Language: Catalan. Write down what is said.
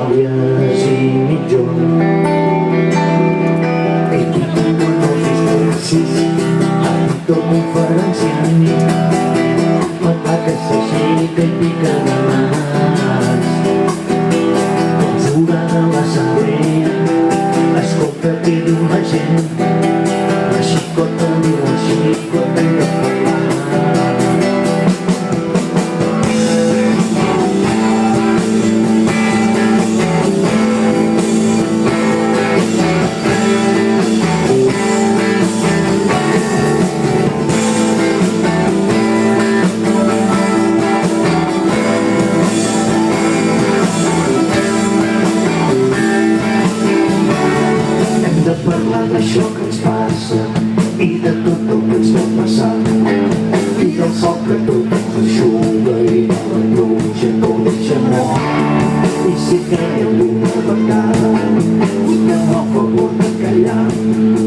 històries i mitjons i continuen els discursos autoconferenciant la placa s'aixeca i pica de mans clausura de l'assemblea escolta què diu la gent la xicota diu la xicota i de parlar de parlar d'això que ens passa i de tot el que ens pot passar i del sol que tot ens eixuga i de la pluja que ho deixa mort i si creiem d'una vegada votem a favor de callar